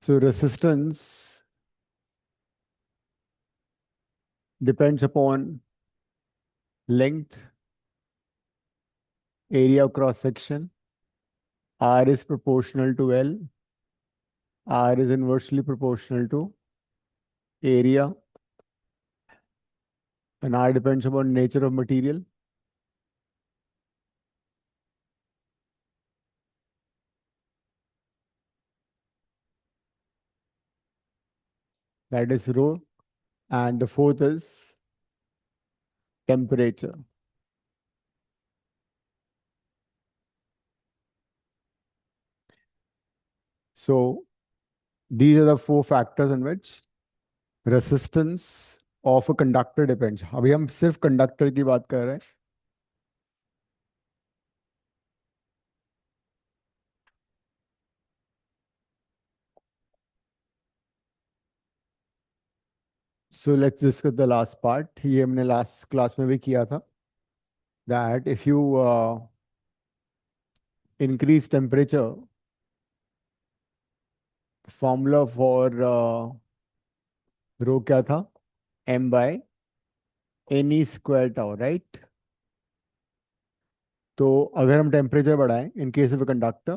So resistance depends upon length, area of cross section. R is proportional to L. R is inversely proportional to area, and R depends upon nature of material. That is rho. And the fourth is temperature. So these are the four factors in which resistance of a conductor depends. अभी हम सिर्फ conductor की बात कर रहे हैं. So let's discuss the last part. ये हमने last class में भी किया था. That if you increase temperature, formula for rho क्या था? M by ne square tau, right? तो अगर हम टेम्परेचर बढ़ाएं in case of a conductor,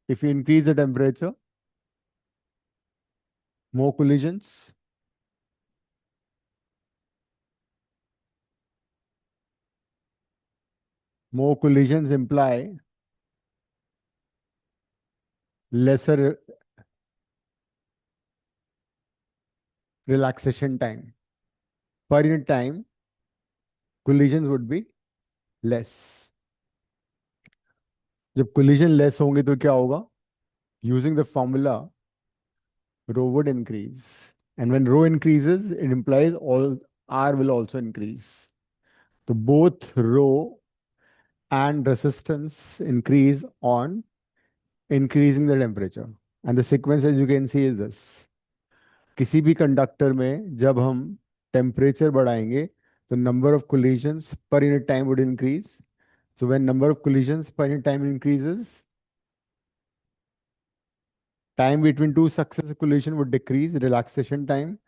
if you increase the temperature, more collisions, imply lesser relaxation time. Per unit time, collisions would be less. जब collision less होंगे तो क्या होगा? Using the formula, rho would increase. And when rho increases, it implies all R will also increase. So both rho and resistance increase on increasing the temperature. And the sequence, as you can see, is this. किसी भी conductor में जब हम temperature बढ़ाएंगे तो number of collisions per unit time would increase. So when number of collisions per unit time increases, time between two successive collision would decrease, relaxation time,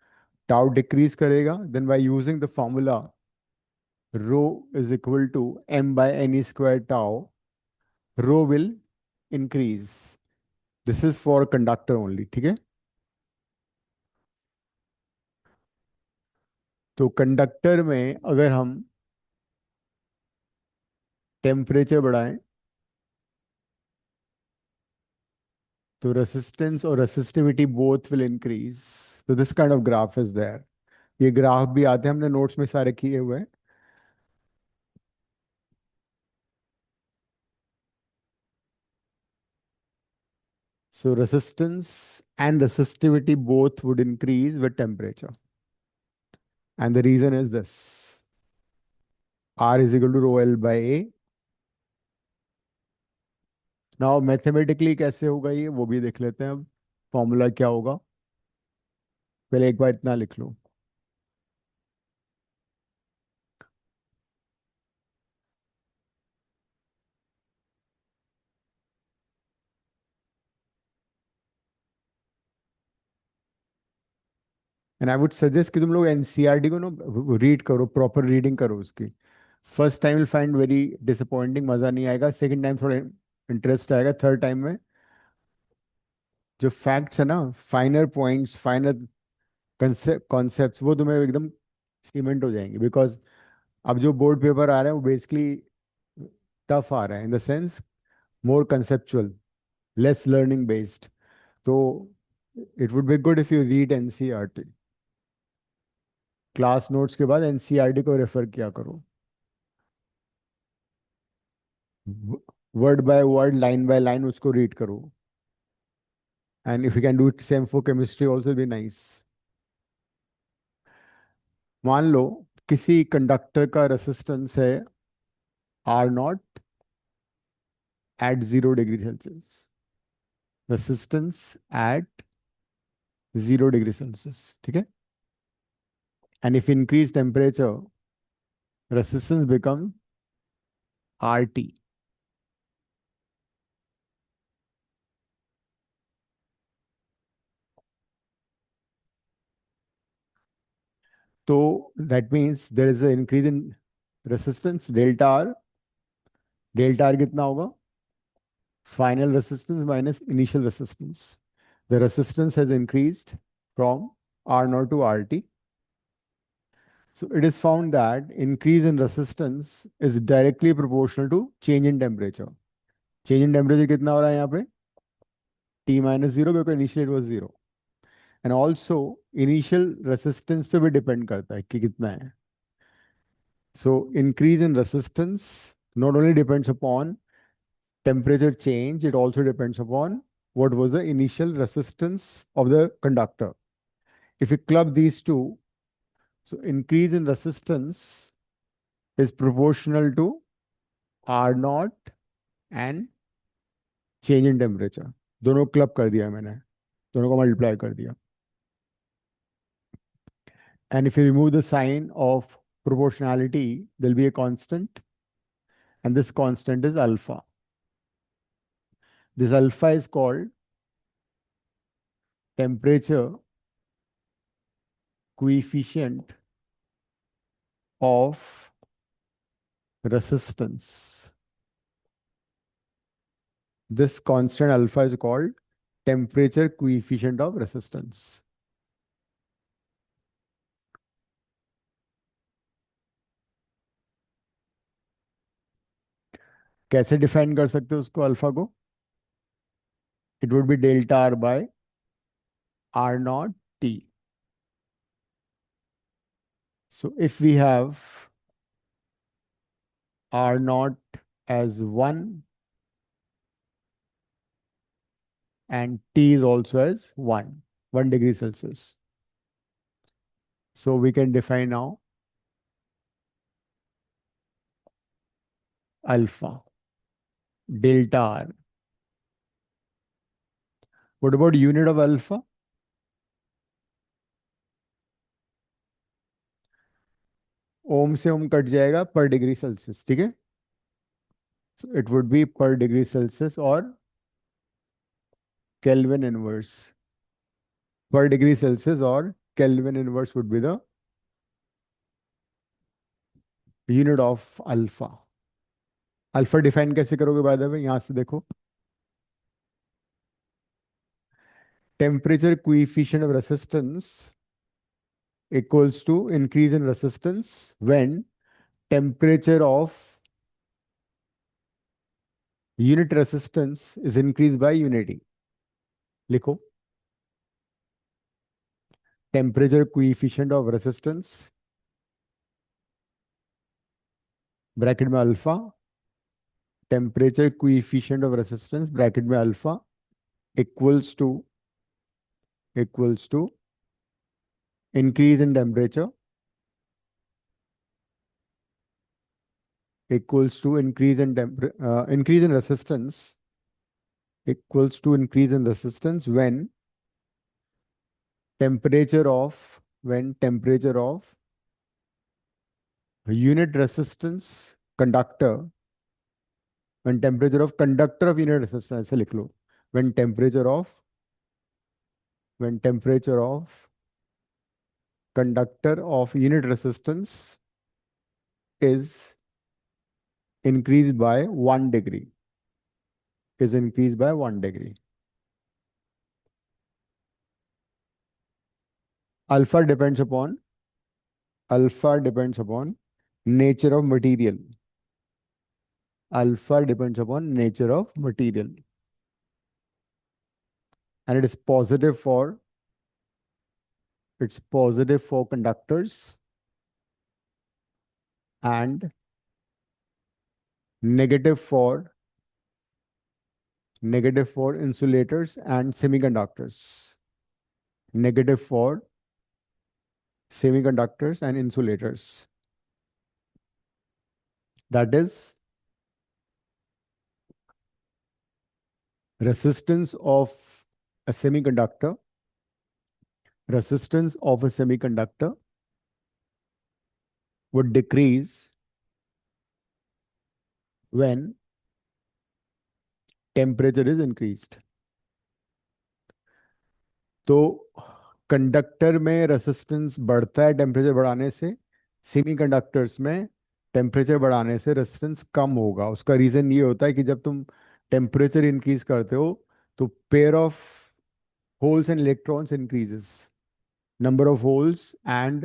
tau decrease करेगा. Then by using the formula rho is equal to m by ne square tau, rho will increase. This is for conductor only, ठीक है? तो conductor में अगर हम temperature बढ़ाएं तो resistance और रेसिस्टिविटी बोथ विल इंक्रीज. तो this kind of graph is there. ये ग्राफ भी आते हैं, हमने नोट्स में सारे किए हुए हैं. So resistance and resistivity both would increase with temperature. And the reason is this. R is equal to rho L by A. Now mathematically कैसे होगा ये वो भी देख लेते हैं. अब फॉर्मूला क्या होगा, पहले एक बार इतना लिख लो. एंड आई वुड सजेस्ट कि तुम लोग एनसीईआरटी को ना रीड करो, प्रॉपर रीडिंग करो उसकी. First time will find very disappointing, मजा नहीं आएगा. सेकंड टाइम थोड़ा इंटरेस्ट आएगा. थर्ड टाइम में जो फैक्ट्स है ना, फाइनर पॉइंट्स, फाइनर कॉन्सेप्ट्स, वो तुम्हें एकदम सीमेंट हो जाएंगे. बिकॉज अब जो बोर्ड पेपर आ रहे हैं वो बेसिकली टफ आ रहा है in the sense more conceptual, less learning based. तो it would be good if you read NCERT. Class notes के बाद एनसीईआरटी को रेफर किया करो, word by word, line by line उसको रीड करो. And if you can do it same for chemistry also be nice. मान लो किसी कंडक्टर का रेसिस्टेंस है R naught at 0 degree Celsius. Resistance at 0 degree Celsius, ठीक है? And if increase temperature, resistance become R T. So that means there is an increase in resistance delta R. Delta R कितना होगा? Final resistance minus initial resistance. The resistance has increased from R0 to RT. So it is found that increase in resistance is directly proportional to change in temperature. Change in temperature कितना हो रहा है यहाँ पे? T minus 0 because initially it was 0. And also initial resistance पे भी depend करता है कि कितना है. So increase in resistance not only depends upon temperature change, it also depends upon what was the initial resistance of the conductor. If you club these two, so increase in resistance is proportional to R naught and change in temperature. दोनों club कर दिया मैंने, दोनों को multiply कर दिया. And if you remove the sign of proportionality, there'll be a constant, and this constant is alpha. This alpha is called temperature coefficient of resistance. This constant alpha is called temperature coefficient of resistance. कैसे define कर सकते हो उसको alpha को? It would be delta R by R not T. So if we have R naught as 1 and T is also as 1 degree Celsius. So we can define now alpha, delta R. What about unit of alpha? ओम से ओम cut जाएगा per degree Celsius, ठीक है? So it would be per degree Celsius or Kelvin inverse. Per degree Celsius or Kelvin inverse would be the unit of alpha. Alpha define कैसे करोगे by the way? यहां से देखो, temperature coefficient of resistance equals to increase in resistance when temperature of unit resistance is increased by unity. लिखो, temperature coefficient of resistance bracket में alpha, temperature coefficient of resistance bracket में alpha equals to increase in temperature equals to increase in resistance equals to increase in resistance when temperature of unit resistance conductor, when temperature of conductor of unit resistance ऐसे लिख लो, when temperature of conductor of unit resistance is increased by 1 degree, alpha depends upon nature of material. Alpha depends upon nature of material, and it is positive for conductors and negative for insulators and semiconductors. Negative for semiconductors and insulators. That is, resistance of a semiconductor would decrease when temperature is increased. तो conductor में resistance बढ़ता है temperature बढ़ाने से, semiconductors में temperature बढ़ाने से resistance कम होगा। उसका रीज़न ये होता है कि जब तुम टेम्परेचर इंक्रीज करते हो तो pair of holes and electrons increases, number of holes and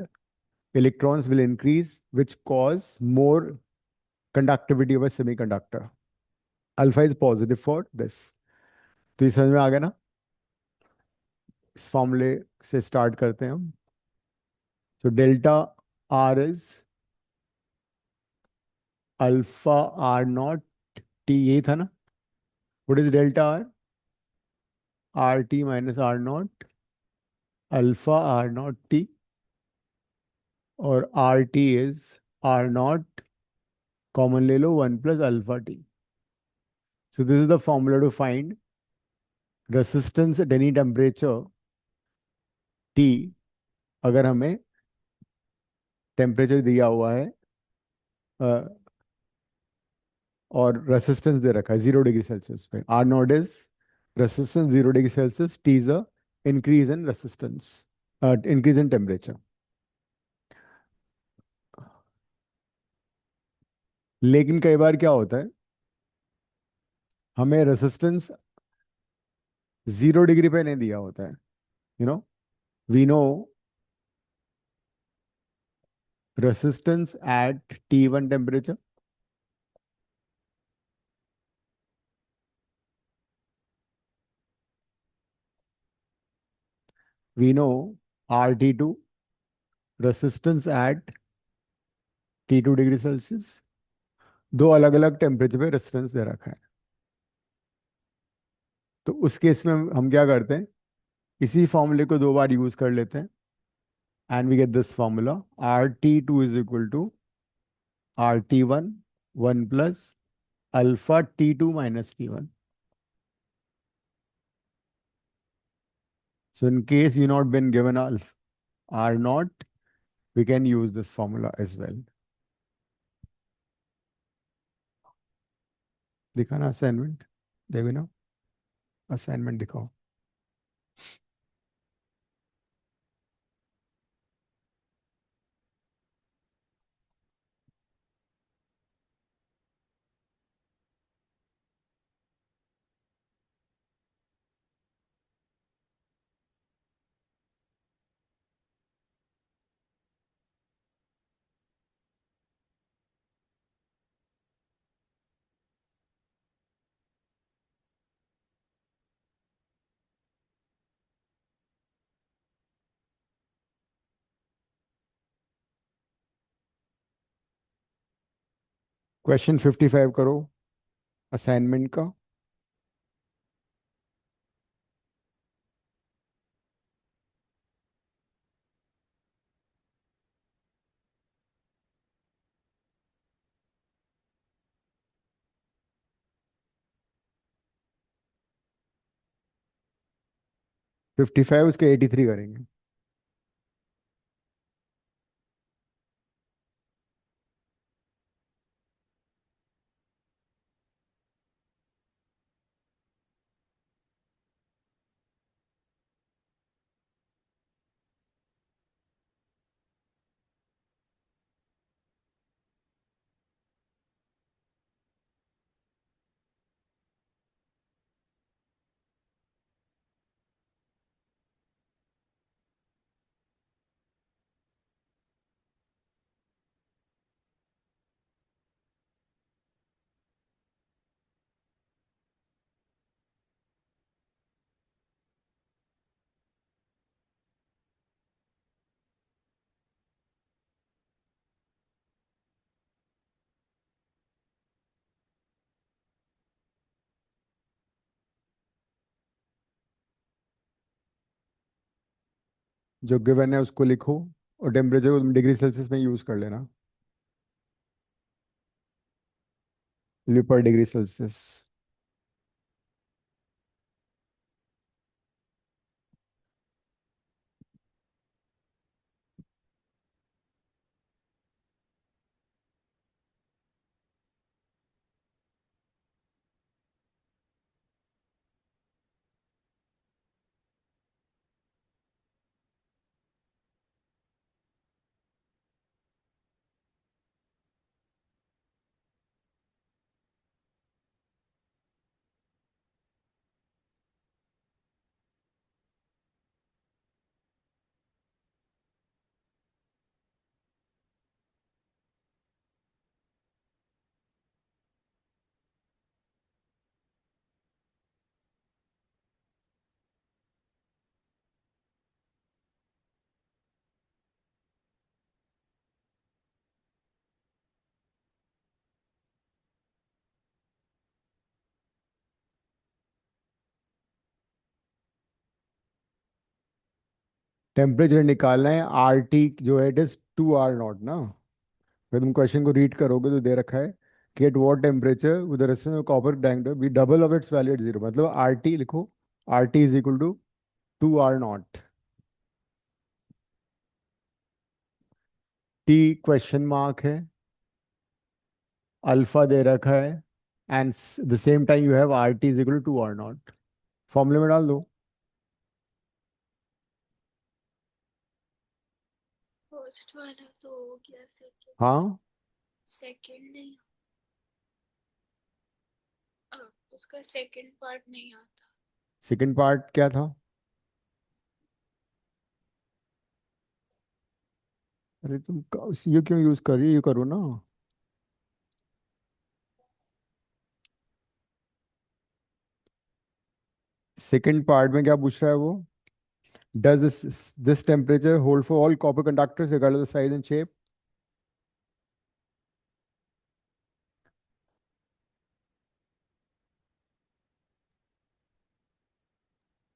electrons will increase, which cause more conductivity of a semiconductor. Alpha is positive for this. तो ये समझ में आ गया ना? इस फॉर्मूले से स्टार्ट करते हैं हम। So delta R is alpha R naught T, ये था ना? What is delta R? R T minus R naught alpha R naught T, और R T is R naught, common ले लो, 1 plus alpha T. So this is the formula to find resistance at any temperature T, अगर हमें temperature दिया हुआ है और resistance दे रखा है 0 डिग्री सेल्सियस पे। R not is resistance 0 degree Celsius, T is a increase in resistance, increase in temperature. लेकिन कई बार क्या होता है, हमें रेसिस्टेंस 0 डिग्री पे नहीं दिया होता है। You know, we know resistance at T1 temperature, we know RT2 resistance at T2 degree Celsius. दो अलग अलग टेम्परेचर पे रेसिस्टेंस दे रखा है। तो उस केस में हम क्या करते हैं, इसी फॉर्मूले को दो बार यूज कर लेते हैं, and we get this formula, RT2 is equal to RT1 1 plus alpha T2 minus T1। So in case you not been given alpha R naught, we can use this formula as well. दिखाना assignment, Devina assignment दिखाओ। Question 55 करो assignment का। 55 उसके 83 करेंगे। जो given है उसको लिखो, और टेम्परेचर को तुम डिग्री सेल्सियस में यूज कर लेना, पर डिग्री सेल्सियस। टेम्परेचर निकालना है, आर टी जो है इट इज 2R0 ना। अगर तुम क्वेश्चन को रीड करोगे तो दे रखा है कि at what temperature with resistance of copper diameter we double of its value at zero, मतलब आर टी लिखो, R T is equal to 2R0। T question mark है, अल्फा दे रखा है, and the same time you have R T is equal to 2R0। फॉर्मूले में डाल दो। फर्स्ट वाला तो हो गया, सेकंड, हाँ, सेकंड नहीं। उसका सेकंड पार्ट नहीं आता। सेकंड पार्ट क्या था? अरे तुम ये क्यों यूज कर रही है, ये करो ना। सेकंड पार्ट में क्या पूछ रहा है वो? Does this temperature hold for all copper conductors regardless of size and shape?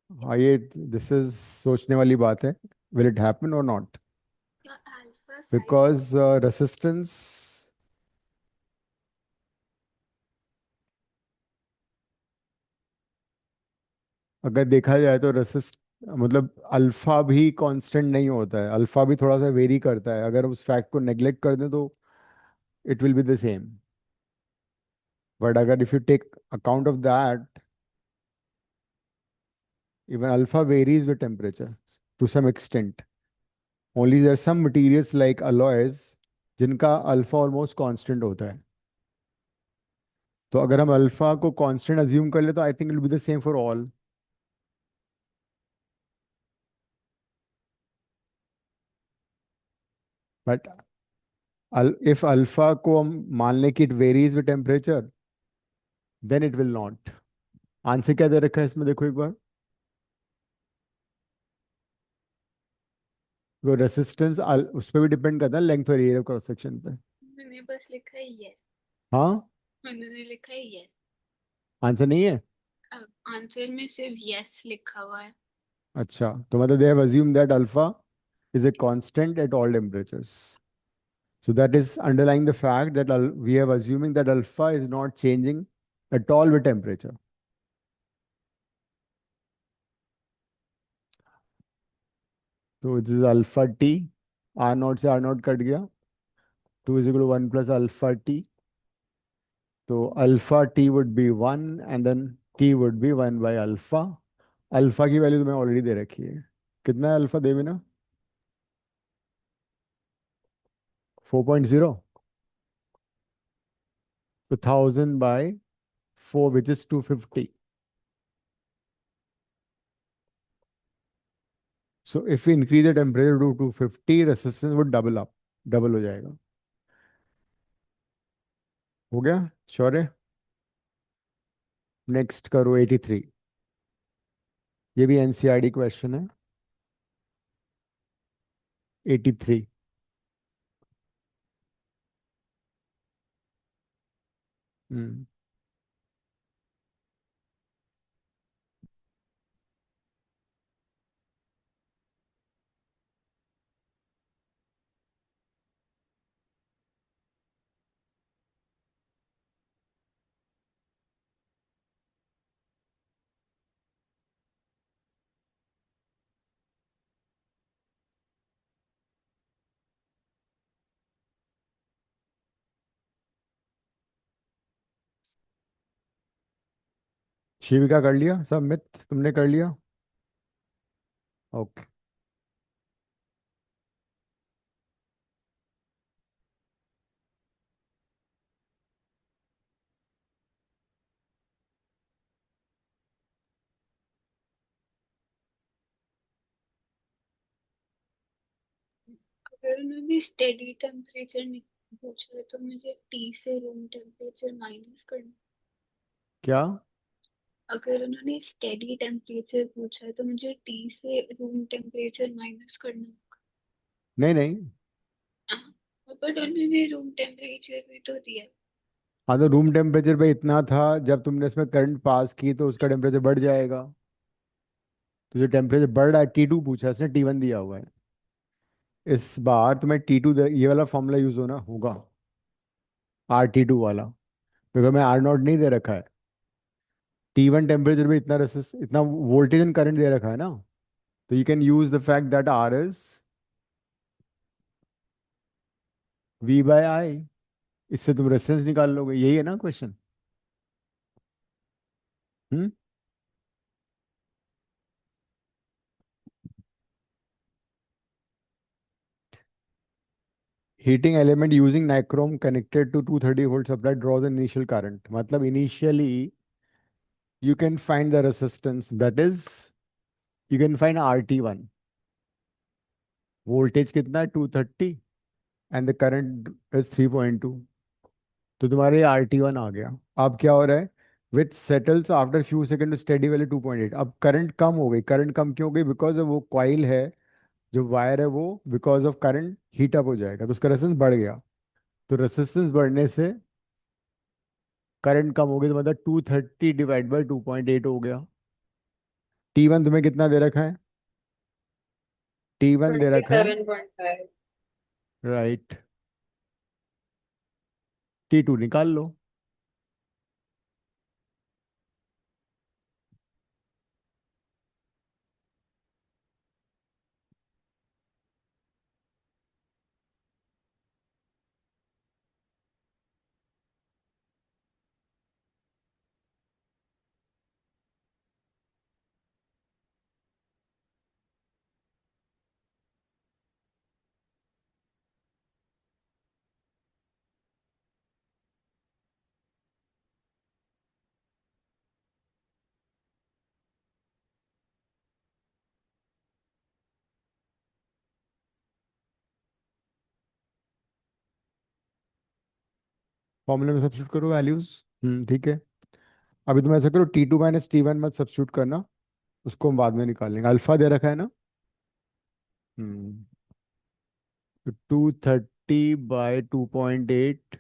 हाँ, ये दिस इज सोचने वाली बात है। विल इट हैपन और नॉट? या अल्फा साइज। बिकॉज रेसिस्टेंस, अगर देखा जाए तो रेसिस्ट, मतलब अल्फा भी कांस्टेंट नहीं होता है, अल्फा भी थोड़ा सा वेरी करता है। अगर उस फैक्ट को नेग्लेक्ट कर दें तो it will be the same. But अगर if you take account of that, even alpha varies with temperature to some extent. Only there are some materials like alloys जिनका अल्फा ऑलमोस्ट कांस्टेंट होता है। तो अगर हम अल्फा को constant assume कर ले तो I think it will be the same for all. But if alpha को हम मान लें कि it varies with temperature, then it will not. Answer क्या दे रखा है इसमें, देखो एक बार। वो रेसिस्टेंस उस पर भी डिपेंड करता है, लेंथ और एरिया क्रॉस सेक्शन पे। मैंने बस लिखा है यस। हाँ, मैंने लिखा है यस। आंसर नहीं है? अब आंसर में सिर्फ यस लिखा हुआ है। अच्छा, तो मतलब they have assume that alpha is a constant at all temperatures. So that is underlying the fact that we have assuming that alpha is not changing at all with temperature. So this is alpha t, r naught से r naught cut गया, 2 is equal to 1 plus alpha t. So alpha t would be 1 and then t would be 1 by alpha. Alpha की value तुम्हें already दे रखी है, कितना है alpha देवी ना? 4.0, तो 1000 by 4 which is 250. So if we increase the temperature to 250, resistance would double up, double हो जाएगा। हो गया? श्योर है? नेक्स्ट करो 83। ये भी एनसीईआरटी क्वेश्चन है। 83। हम्म। शिविका कर लिया सबमिट, तुमने कर लिया? ओके। अगर उन्होंने स्टेडी टेम्परेचर पूछा है तो मुझे टी से रूम टेम्परेचर माइनस करना। क्या? अगर उन्होंने स्टेडी टेम्परेचर पूछा है तो मुझे टी से रूम टेम्परेचर माइनस करना। नहीं नहीं। हाँ, बट उन्होंने रूम टेम्परेचर भी तो दिया है। हाँ, तो रूम टेम्परेचर पे इतना था, जब तुमने इसमें करंट पास की तो उसका टेम्परेचर बढ़ जाएगा। तो जो टेम्परेचर बढ़ रहा है, T2 पूछा है इसने, T1 दिया हुआ है। इस बार तुम्हें T2 ये वाला फॉर्मूला यूज होना होगा, RT2 वाला, क्योंकि मैं R0 नहीं दे रखा है। T1 टेम्परेचर में इतना रेसिस्ट, इतना वोल्टेज एंड करंट दे रखा है ना, तो you can use the fact that R is V/I। इससे तुम रेजिस्टेंस निकाल लोगे, यही है ना question. Hmm. Heating element using nichrome connected to 230 volt supply draws an initial current, मतलब initially you can find the resistance, that is you can find RT1, voltage कितना है 230 एंड द करंट इज 3.2, तो तुम्हारे RT1 आ गया। अब क्या हो रहा है, which settles after few second steady value 2.8। अब करंट कम हो गई, करंट कम क्यों हो गई, बिकॉज वो कॉइल है, जो वायर है वो because of current heat up हो जाएगा, तो उसका रेजिस्टेंस बढ़ गया। तो रेजिस्टेंस बढ़ने से करंट कम हो गई, तो मतलब 230 डिवाइड बाई 2.8 हो गया। T1 तुम्हें कितना दे रखा है, T1 दे रखा है, 27.5। राइट। T2 निकाल लो। फॉर्मूले में सब्स्टिट्यूट करो वैल्यूज। ठीक है। अभी तुम ऐसा करो, T2 - T1 मत सब्स्टिट्यूट करना, उसको हम बाद में निकालेंगे। अल्फा दे रखा है ना। हम्म। तो 230/2.8,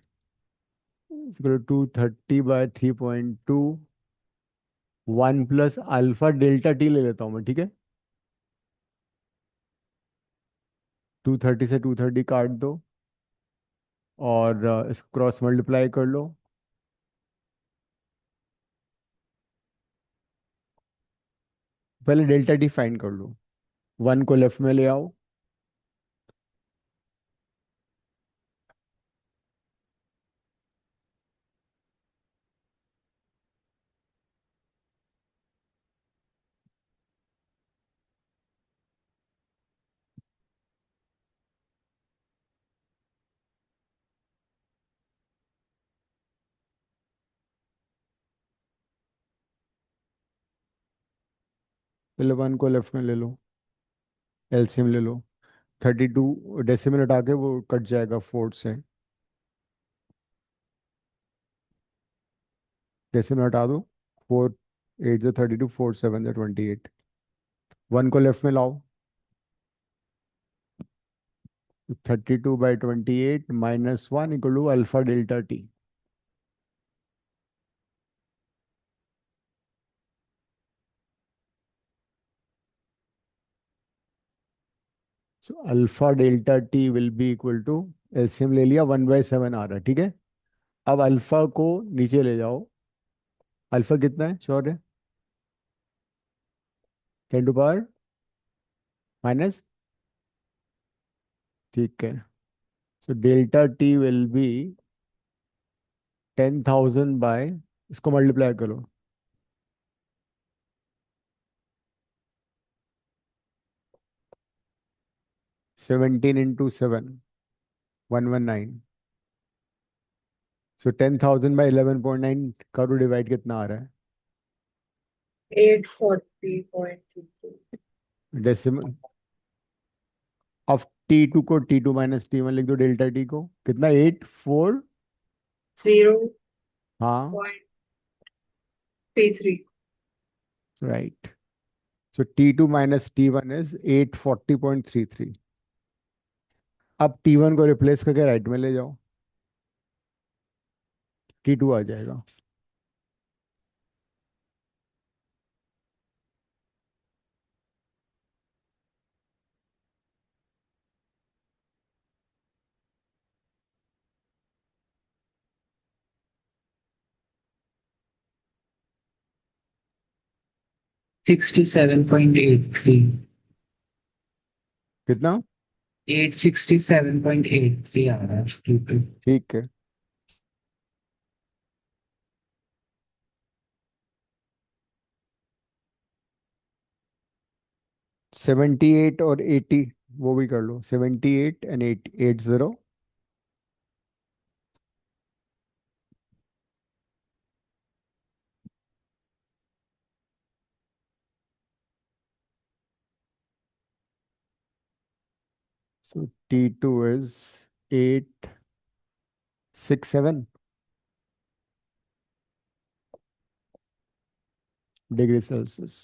230/3.2, 1 + अल्फा ΔT ले लेता हूँ मैं, ठीक है। 230 से 230 काट दो, और इसको क्रॉस मल्टीप्लाई कर लो। पहले ΔT फाइंड कर लो, 1 को लेफ्ट में ले आओ, पहले 1 को लेफ्ट में ले लो, एलसीएम ले लो। 32 डेसिमल हटा के वो कट जाएगा 4 से, डेसिमल हटा दो। 4 8 × 32, 4 7 × 28। 1 को लेफ्ट में लाओ, 32/28 -1 = alpha ΔT। So alpha ΔT will be equal to, LCM ले लिया, 1/7 आ रहा है, ठीक है। अब अल्फा को नीचे ले जाओ, अल्फा कितना है श्योर है, 10⁻⁻, ठीक है। सो ΔT विल बी 10,000 बाय, इसको मल्टीप्लाई करो, 17 × 7, 119। सो 10,000/11.9 करो, डिवाइड कितना आ रहा है, 840.33। डेसिमल। अब T2 को T2 - T1 लिख दो, ΔT को कितना, 8 4। 0.33। हाँ, right. So T2 - T1 is 840.33। अब T1 को रिप्लेस करके राइट में ले जाओ, T2 आ जाएगा। 67.83। कितना? 867.83 आ रहा है टोटल। ठीक है। 78 और 80, वो भी कर लो। 78 एंड 80। 2 is 867 degree Celsius.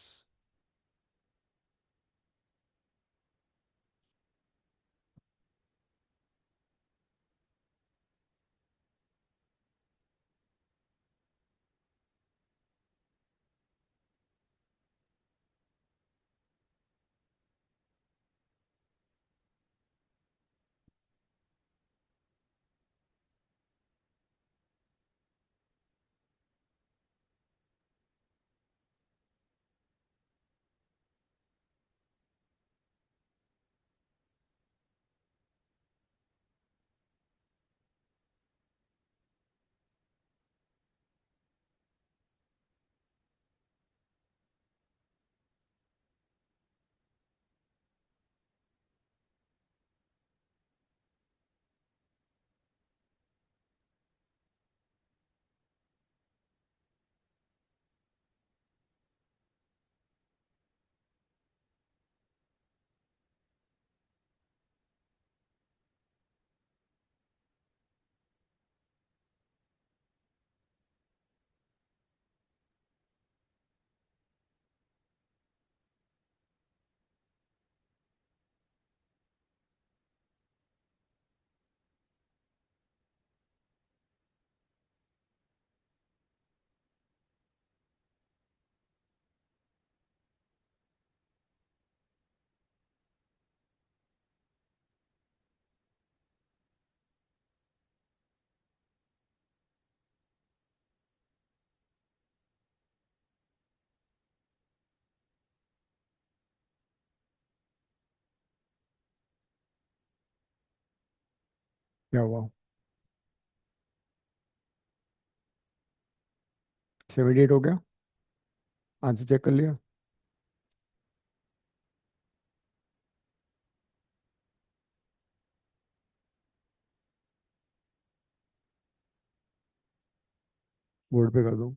क्या हुआ? 78 हो गया? आंसर चेक कर लिया? बोर्ड पे कर दो।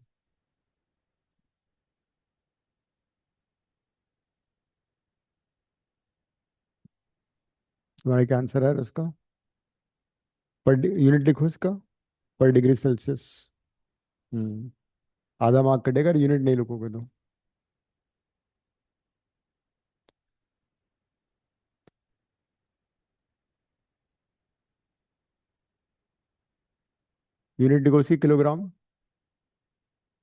तुम्हारा क्या आंसर है इसका? पर यूनिट लिखो इसका। पर डिग्री सेल्सियस। हम्म। आधा मार्क कटेगा, यूनिट नहीं लिखोगे तो। यूनिट लिखो उसकी, किलोग्राम।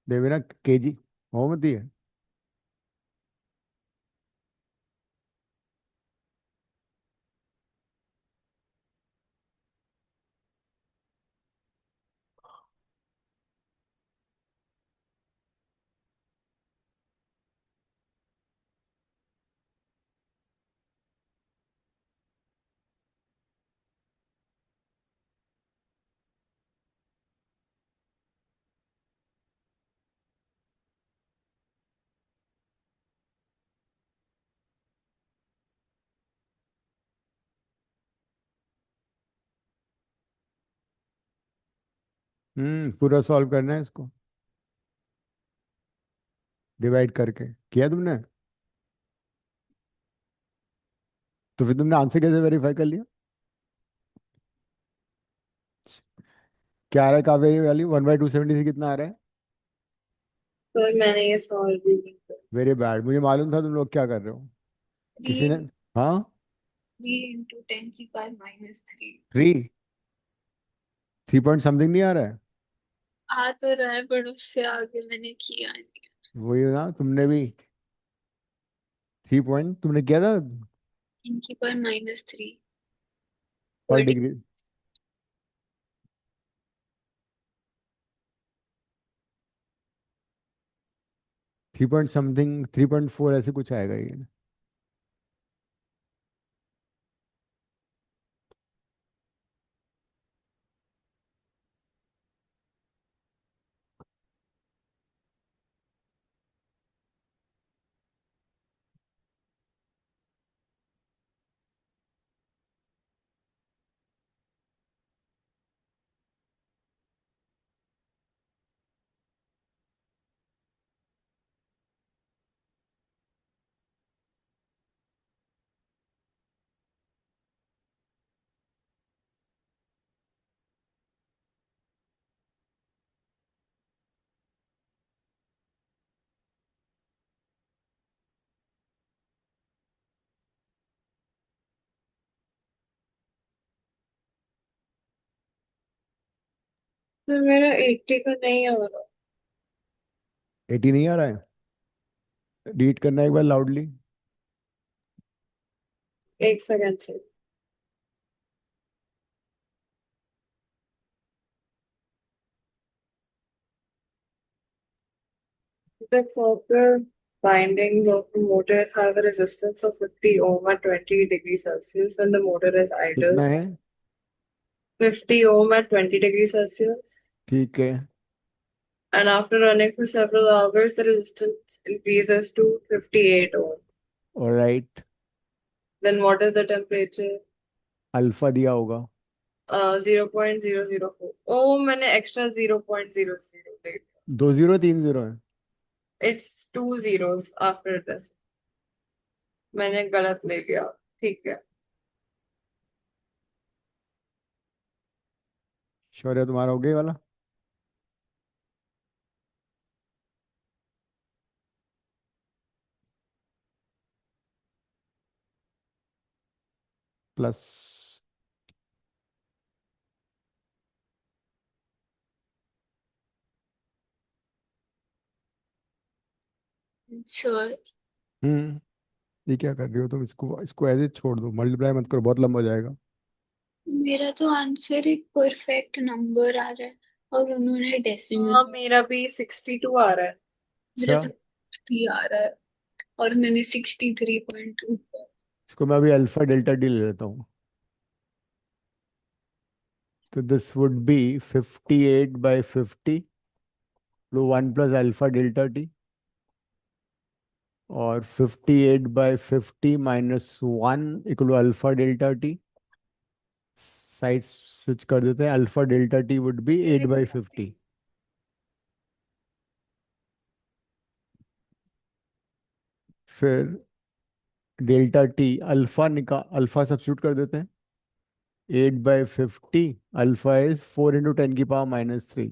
देवे ना, केजी। हो मत है। पूरा सॉल्व करना है इसको, डिवाइड करके। किया तुमने? तो फिर तुमने आंसर कैसे वेरीफाई कर लिया? क्या आ रहा है काव्य, ये वैल्यू 1/270 से कितना आ रहा है? तो मैंने ये सॉल्व भी नहीं किया। वेरी बैड, मुझे मालूम था तुम लोग क्या कर रहे हो। किसी ने। थ्री हाँ। 3 × 10⁻³ 3। 3 पॉइंट समथिंग नहीं आ रहा है? आ तो रहा है पर उससे आगे मैंने किया नहीं। वही ना, तुमने भी 3 पॉइंट तुमने किया था। 10⁻³ पर पर डिग्री। 3 पॉइंट समथिंग 3.4 ऐसे कुछ आएगा ये। तो मेरा 80 का नहीं हो रहा। 80 नहीं आ रहा है? रीड करना एक बार लाउडली। एक सेकंड से। The copper bindings of the motor have a resistance of 50 ohm at 20 degrees Celsius when the motor is idle. कितना है? 50 ohm at 20 degrees Celsius. ठीक है। And after running for several hours, the resistance increases to 58 ohm. Alright. Then what is the temperature? Alpha दिया होगा। 0.004. Oh, मैंने extra 0.00 ले लिया. 2030 है। It's two zeros after this. मैंने गलत ले लिया. ठीक है. श्योर है तुम्हारा हो गया ये वाला? प्लस। Sure. ये क्या कर रही हो तुम? इसको इसको ऐसे छोड़ दो, मल्टीप्लाई मत करो, बहुत लंबा हो जाएगा। मेरा तो आंसर एक परफेक्ट नंबर आ रहा है और उन्होंने डेसिमल। हाँ, मेरा भी 62 आ रहा है. मेरा अच्छा, तो 50 आ रहा है और उन्होंने 63.2 पर. इसको मैं अभी अल्फा डेल्टा टी ले लेता हूँ। तो दिस वुड बी 58/50 तो 1 + अल्फा डेल्टा टी, और 58/50 -1 = alpha delta T. Side switch कर देते हैं, alpha delta T would be 8/50। फिर डेल्टा टी अल्फा सब्स्टिट्यूट कर देते हैं। 8/50, alpha is 4 × 10⁻³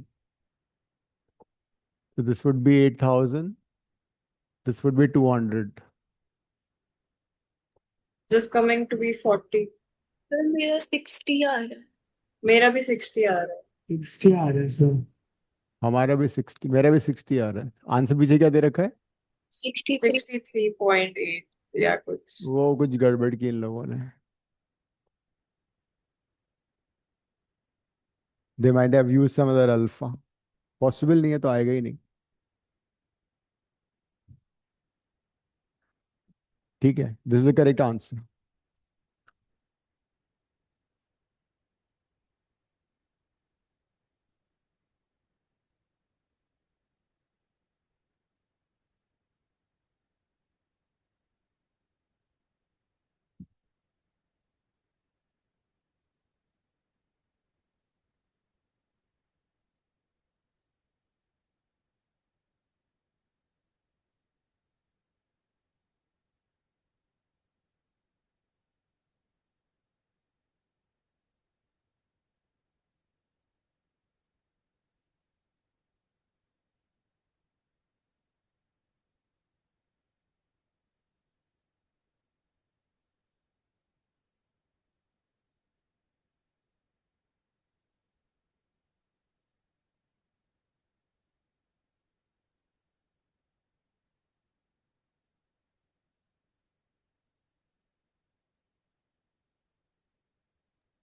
so this would be 8,000, this would be 200। Just coming to be 40. Sir मेरा 60 आ रहा है. मेरा भी 60 आ रहा है. 60 आ रहा है सर। हमारा भी 60, मेरा भी 60 आ रहा है। आंसर पीछे क्या दे रखा है? 63.8 या कुछ. वो कुछ गड़बड़ की इन लोगों ने। They might have used some other alpha. Possible नहीं है तो आएगा ही नहीं। ठीक है, this is the correct answer.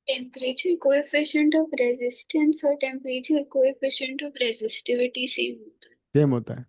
Temperature coefficient of resistance और temperature coefficient of resistivity same होता है. सेम होता है।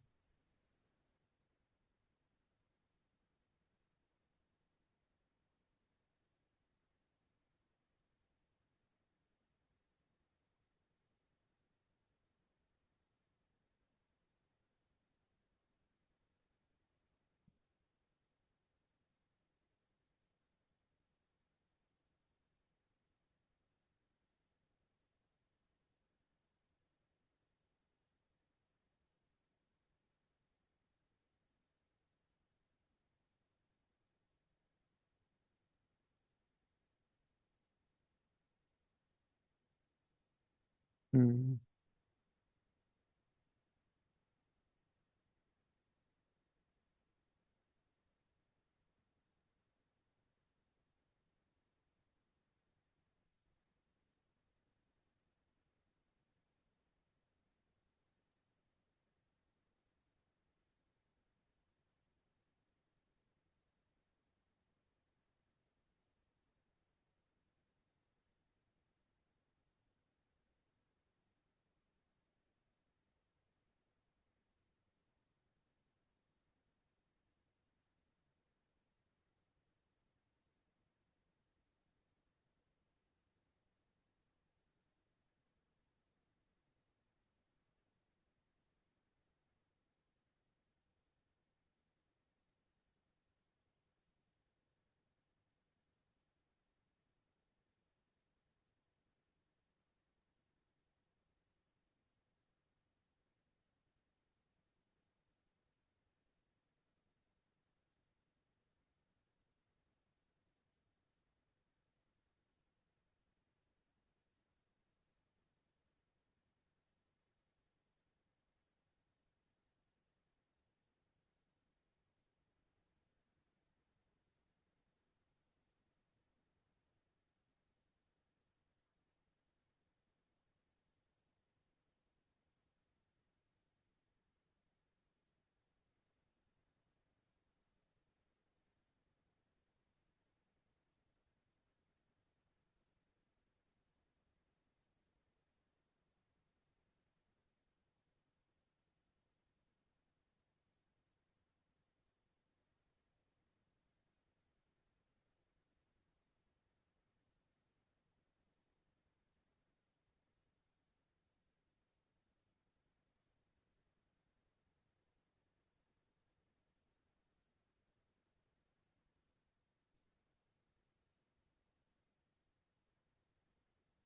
हम्म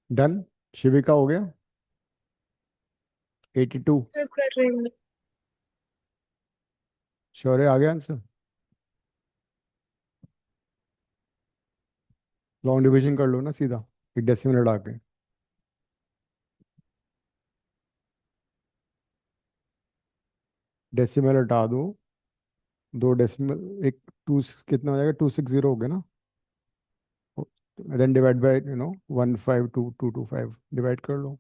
डन। शिविका हो गया 82। चेक कर रही हूँ। शौर्य आ गया आंसर। लॉन्ग डिवीजन कर लो ना सीधा, एक डेसिमल हटा के। डेसिमल हटा दो, दो डेसिमल, एक टू, कितना हो जाएगा, 260 हो गया ना। देन डिवाइड बाय 152,225 डिवाइड कर लो।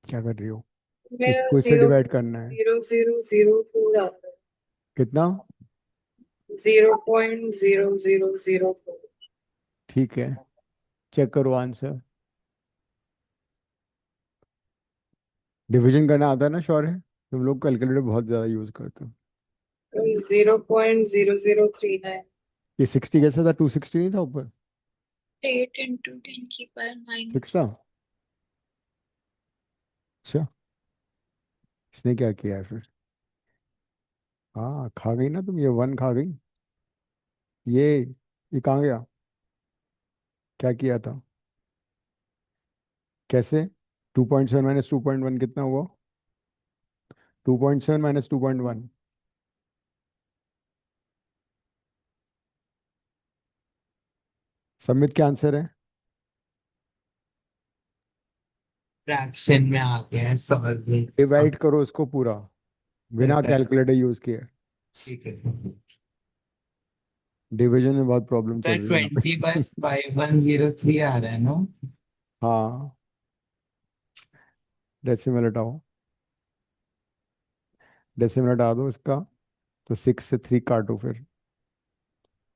क्या कर रही हो? मेरा इसको इससे जीरो डिवाइड करना है। जीरो जीरो जीरो फोर आता है। कितना? 0.0004। ठीक है, चेक करो आंसर। डिवीजन करना आता है ना शौर्य? तुम लोग कैलकुलेटर बहुत ज्यादा यूज करते हो। 0.0039। ये 60 कैसे था? 260 नहीं था ऊपर? 8 × 10⁻⁻। सिक्स था। अच्छा, इसने क्या किया है फिर? हाँ, खा गई ना तुम, ये वन खा गई। ये कहाँ गया? क्या किया था? कैसे? 2.7 माइनस 2.1 कितना हुआ? 2.7 माइनस 2.1। समित क्या आंसर है? फ्रैक्शन में आ गया है सॉल्व में। डिवाइड करो इसको पूरा, बिना ठीक है। कैलकुलेटर यूज किए। ठीक है डिवीजन में बहुत प्रॉब्लम चल सर, रही है यहाँ पे। 20/5103 आ रहा है ना? हाँ, डेसिमल हटाओ, डेसिमल हटा दो इसका। तो 6 से 3 काटो, फिर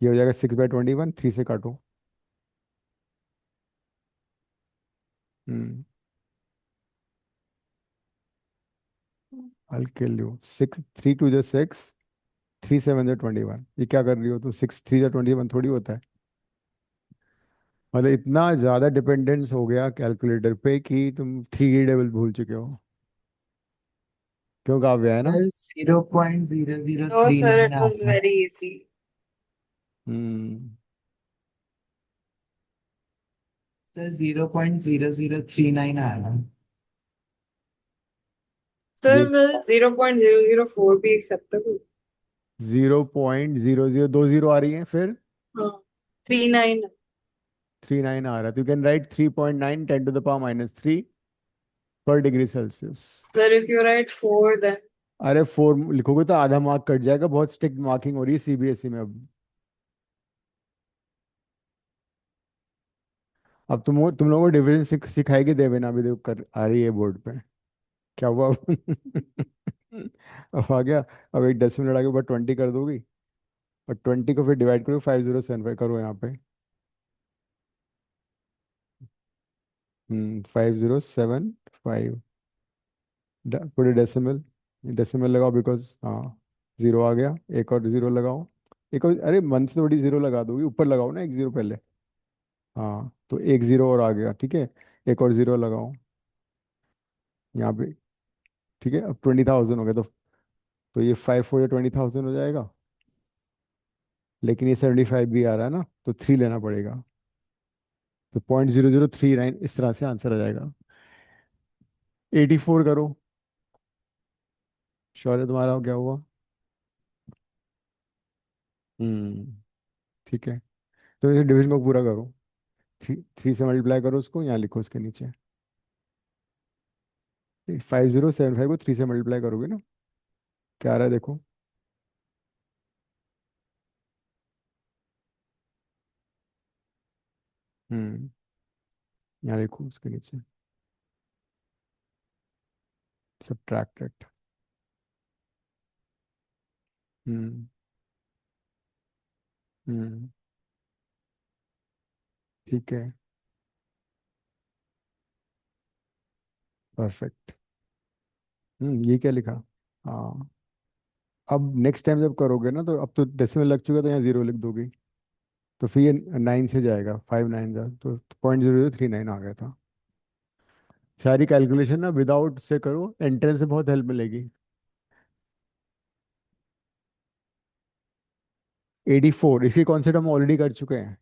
ये हो जाएगा 6/21, 3 से काटो। हम्म I'll kill you. 6, 3 2 just 6, 3 7 जा 21। ये क्या कर रही हो? तो 6 3 जा 21 थोड़ी होता है। मतलब इतना ज्यादा डिपेंडेंस हो गया कैलकुलेटर पे कि तुम 3 टेबल भूल चुके हो। क्यों काव्य, है ना? Sir, zero point zero zero no three sir, nine it आ वाज रहा है। Very easy. हम्म सर, 0.0039 आ रहा है। सर, ये 0.004 भी एक्सेप्टेबल। 0.0020 आ रही है, फिर हाँ 39. 39 आ रहा है, तो यू कैन राइट 3.9 10⁻³ पर degree Celsius. Sir, if you write 4 then. अरे 4 लिखोगे तो आधा मार्क कट जाएगा, बहुत स्ट्रिक्ट मार्किंग हो रही है सीबीएसई में अब। अब तुम लोगों को डिवीजन सिखाएगी देवेना, अभी देखो कर आ रही है बोर्ड पे। क्या हुआ अब? अब आ गया। अब एक डेसिमल लड़ा के ऊपर 20 कर दोगी, और 20 को फिर डिवाइड करो 5075 करो यहाँ पे। 5075, पूरे डेसिमल, डेसिमल लगाओ बिकॉज हाँ जीरो आ गया, एक और जीरो लगाओ। एक और, अरे मन से थोड़ी जीरो लगा दोगी, ऊपर लगाओ ना एक जीरो पहले। हाँ तो एक जीरो और आ गया, ठीक है। एक और जीरो लगाओ यहाँ पे, ठीक है। अब 20,000 हो गया, तो ये 5 4 20,000 हो जाएगा। लेकिन ये 75 भी आ रहा है ना, तो 3 लेना पड़ेगा। तो 0.0039 इस तरह से आंसर आ जाएगा। 84 करो। श्योर है तुम्हारा क्या हुआ? ठीक है। तो इसे डिवीजन को पूरा करो, 3 से मल्टीप्लाई करो उसको, यहाँ लिखो उसके नीचे। 5075 को 3 से मल्टीप्लाई करोगे ना, क्या आ रहा है देखो। हम्म यहाँ लिखो उसके नीचे, सब्ट्रैक्टेड। हम्म हम्म ठीक है, परफेक्ट। ये क्या लिखा? हाँ। अब नेक्स्ट टाइम जब करोगे ना, तो अब तो डेसिमल लग चुका, तो यहाँ जीरो लिख दोगे, तो फिर ये 9 से जाएगा, 5 9 जा, तो 0.0039 आ गया था। सारी कैलकुलेशन ना विदाउट से करो, एंट्रेंस से बहुत हेल्प मिलेगी। 84, इसकी कॉन्सेप्ट हम ऑलरेडी कर चुके हैं,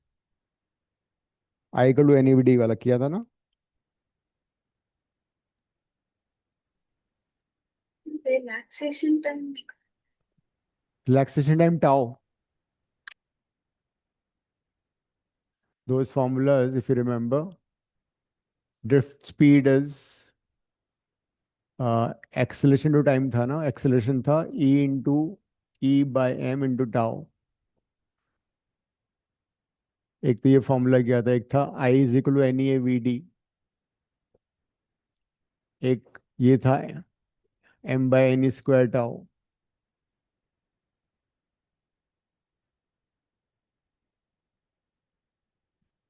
आई इक्वल टू एनईवीडी वाला किया था ना। Relaxation time. Relaxation time tau, those formulas if you remember, drift speed is acceleration to time था ना, एक्सेलरेशन था E/m/टाउ। एक तो ये फॉर्मूला किया था, एक था I = NEAVD, एक ये था m/n²टाउ।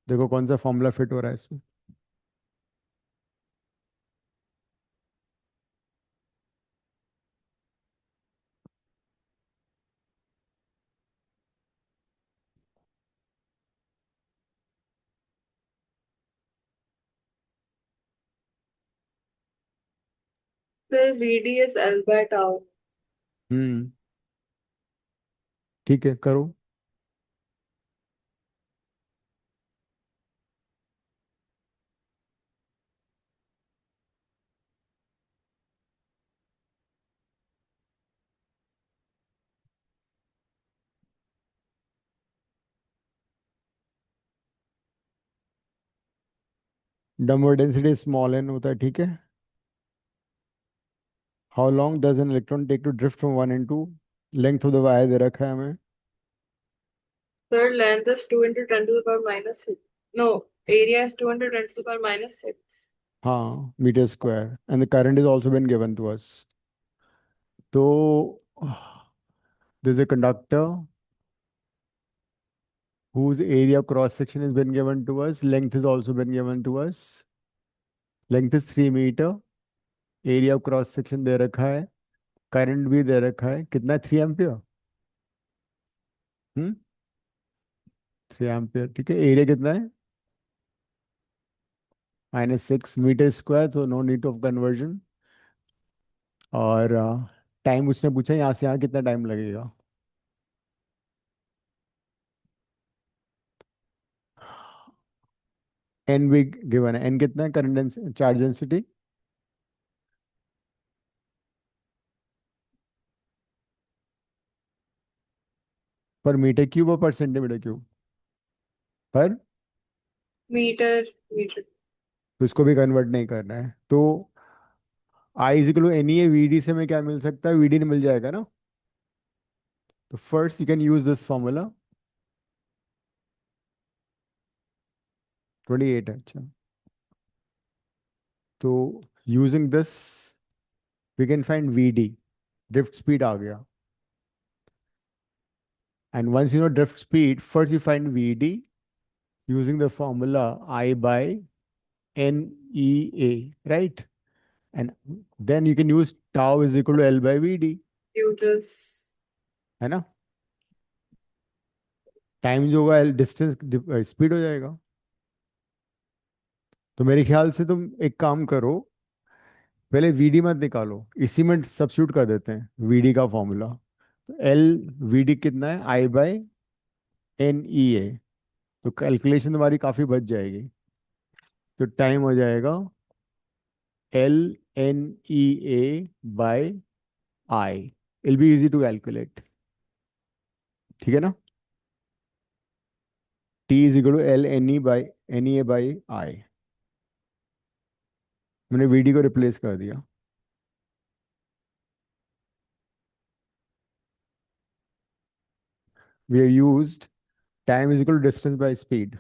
देखो कौन सा फॉर्मूला फिट हो रहा है इसमें। Sir, VD is L by tau. हम्म ठीक है, करो। नंबर डेंसिटी स्मॉल n होता है, ठीक है। How long does an electron take to drift from one into, length of the wire दे रखा है हमें। Sir, length is 2 into 10 to the power minus 6. No, area is 2 into 10 to the power minus 6. हाँ, metre square, and the current is also been given to us. तो this is a conductor whose area of cross section has been given to us, length has also been given to us, length is 3 metre, area of cross section दे रखा है, current भी दे रखा है, कितना है, 3 ampere. 3 ampere, ठीक है। एरिया कितना है, -6 मीटर स्क्वायर, तो नो नीड ऑफ कन्वर्जन। और टाइम उसने पूछा यहाँ से यहाँ कितना टाइम लगेगा। एन भी गिवन है, एन कितना है, current charge density. Per metre cube और per centimetre cube? Per, metre metre. तो इसको भी कन्वर्ट नहीं करना है, तो I is equal to n E A v d से हमें क्या मिल सकता है, वी डी मिल जाएगा ना। तो first you can use this formula. 28 है, अच्छा। तो using this we can find v d, drift speed आ गया। And once you know drift speed, first you find v d using the formula I by NEA, right? And then you can use tau is equal to L by VD, You just है ना? Time जो होगा distance speed हो जाएगा। तो मेरे ख्याल से तुम एक काम करो, पहले वीडी मत निकालो, इसी में सब्स्टिट्यूट कर देते हैं वीडी का फॉर्मूला। तो एल वीडी कितना है, आई बाय एन ई ए। तो कैलकुलेशन तुम्हारी काफी बच जाएगी। तो टाइम हो जाएगा L N E A by I, it'll be easy to calculate, ठीक है ना। T is equal to L N E by N E A by I. मैंने वीडी को रिप्लेस कर दिया। We have used time is equal to distance by speed.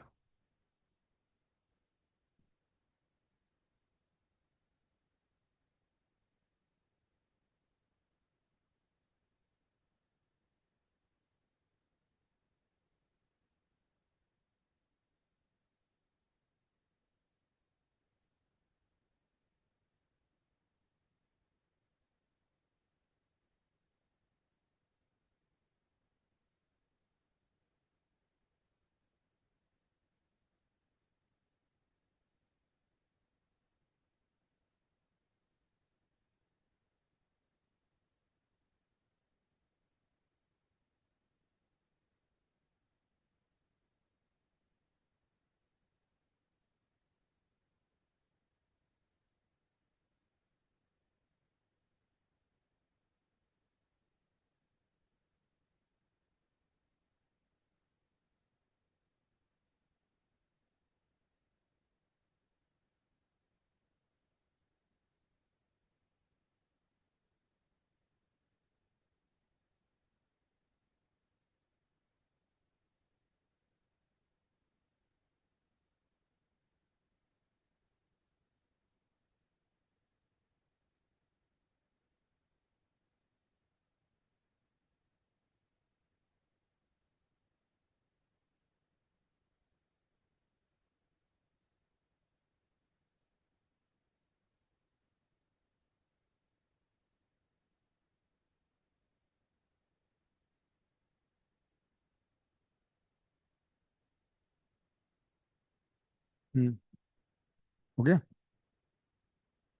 हो गया,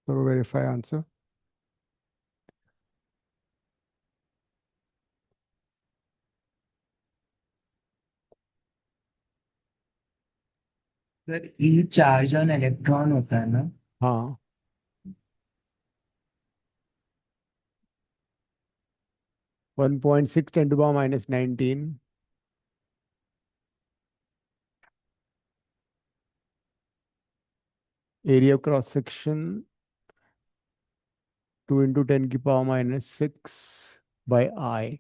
करो verify answer. Sir E charge on electron होता है ना? हाँ, 1.6 10 to the power minus 19 area of cross section 2 into 10 की power minus 6 by I।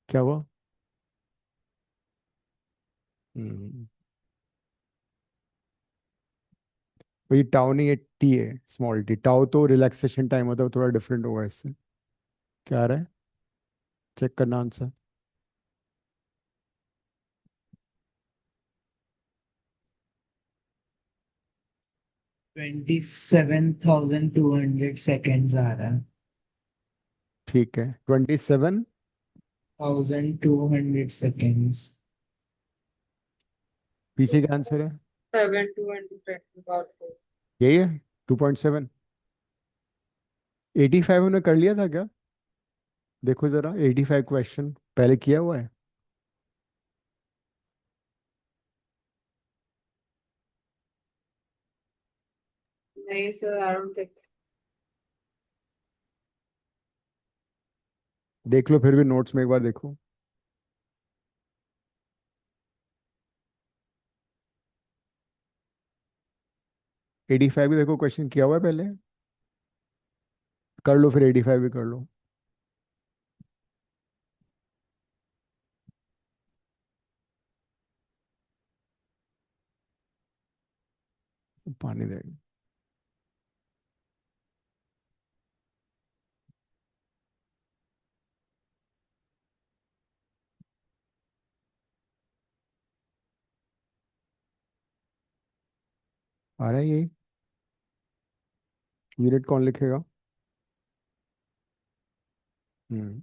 क्या हुआ? हम्म, तो ये टाउ नहीं है, टी है, स्मॉल टी। टाउ तो रिलैक्सेशन टाइम होता है, वो थोड़ा डिफरेंट होगा इससे। क्या आ रहा है, चेक करना आंसर। 27,200 सेकेंड्स आ रहा है। ठीक है, 27। 1,200 सेकेंड्स। पीछे का आंसर है 7 2 10 to the power 4। यही है, 2.7। 85 उन्हें कर लिया था क्या? देखो जरा, 85 क्वेश्चन पहले किया हुआ है। नहीं सर, आई डोंट थिंक। देख लो फिर भी नोट्स में एक बार देखो। एटी फाइव भी देखो क्वेश्चन किया हुआ है पहले। कर लो फिर 85 भी कर लो। पानी देगा। आ रहा है यही। यूनिट कौन लिखेगा? हम्म।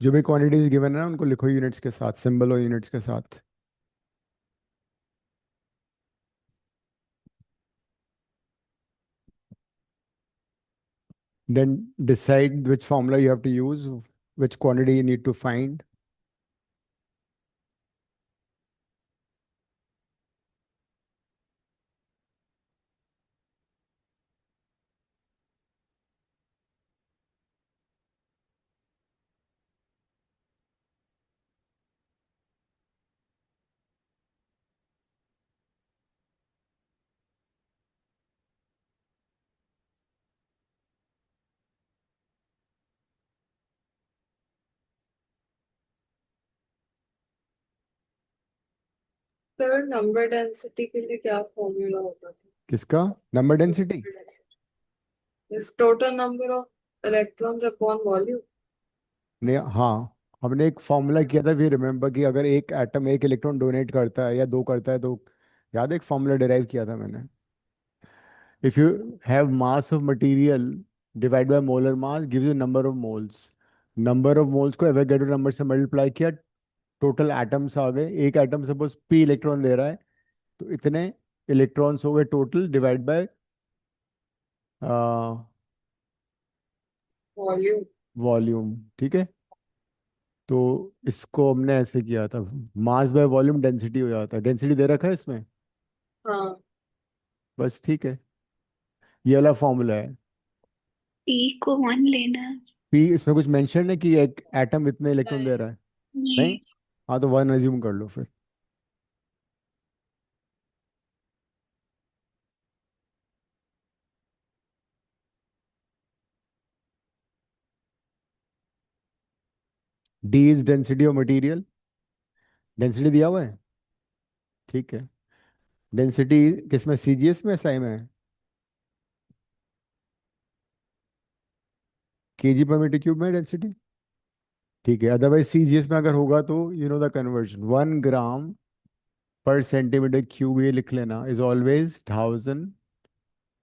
जो भी क्वांटिटीज गिवन है ना उनको लिखो यूनिट्स के साथ, सिंबल और यूनिट्स के साथ। Then decide which formula you have to use, which quantity you need to find. Sir number density के लिए क्या फॉर्मूला होता था? किसका? Number density? Is total number of electrons upon volume. ने हाँ, हमने एक फॉर्मूला किया था, वी रिमेम्बर, कि अगर एक एटम एक इलेक्ट्रॉन डोनेट करता है या दो करता है तो, याद है एक फॉर्मूला डिराइव किया था मैंने। If you have mass of material divide by molar mass gives you number of moles. Number of moles को एवोगैड्रो नंबर से मल्टीप्लाई किया, टोटल एटम्स आ गए। एक एटम सपोज पी इलेक्ट्रॉन दे रहा है, तो इतने इलेक्ट्रॉन्स हो गए total divide by volume. Volume. ठीक है, तो इसको हमने ऐसे किया था, मास बाय वॉल्यूम डेंसिटी हो जाता है। डेंसिटी दे रखा है इसमें, हाँ। बस ठीक है, ये वाला फॉर्मूला है। पी को 1 लेना है। पी इसमें कुछ मेंशन है कि एक एटम इतने इलेक्ट्रॉन दे रहा है? नहीं। नहीं। हाँ तो वन अज्यूम कर लो फिर। D is density of material. Density दिया हुआ है, ठीक है। डेंसिटी किसमें, सीजीएस में, एसआई में? केजी पर मीटर क्यूब में डेंसिटी, ठीक है। अदरवाइज सीजीएस में अगर होगा तो you know the conversion, 1 gram per centimetre cube, ये लिख लेना, is always 1000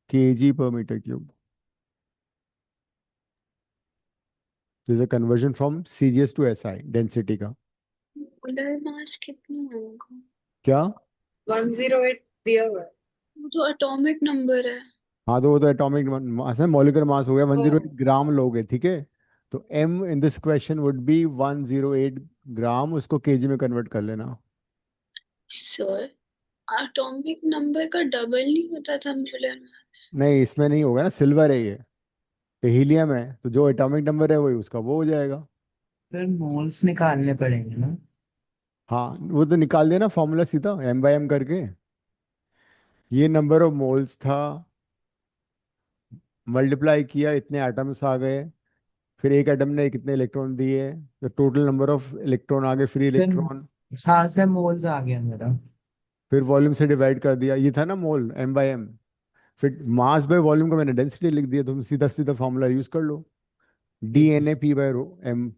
kg per meter cube। This a conversion from CGS to SI density का। मोलर मास कितना होगा? क्या? 108 दिया हुआ है। वो तो एटॉमिक नंबर है। हाँ तो वो तो एटॉमिक मास है, मॉलिक्यूलर मास हो गया, ओ 108 ग्राम लोगे, ठीक है। तो M in this question would be 108 gram, उसको केजी में कन्वर्ट कर लेना। सर, एटॉमिक नंबर का डबल नहीं होता था मोलर मास? नहीं इसमें नहीं होगा ना, सिल्वर है ये, तो हीलियम है, तो जो एटॉमिक नंबर है वही उसका वो हो जाएगा। फिर मोल्स निकालने पड़ेंगे ना। हाँ वो तो निकाल देना फॉर्मूला सीधा एम बाई एम करके। ये नंबर ऑफ मोल्स था, मल्टीप्लाई किया, इतने एटम्स आ गए, फिर एक एटम ने कितने इलेक्ट्रॉन दिए, तो टोटल नंबर ऑफ इलेक्ट्रॉन आ गए, फ्री फिर इलेक्ट्रॉन। हाँ से मोल्स आ गया मेरा। फिर वॉल्यूम से डिवाइड कर दिया, ये था ना मोल, एम बाई एम। फिर मास बाय वॉल्यूम को मैंने डेंसिटी लिख दिया, तुम सीधा सीधा फॉर्मूला यूज कर लो, d n a p by rho m.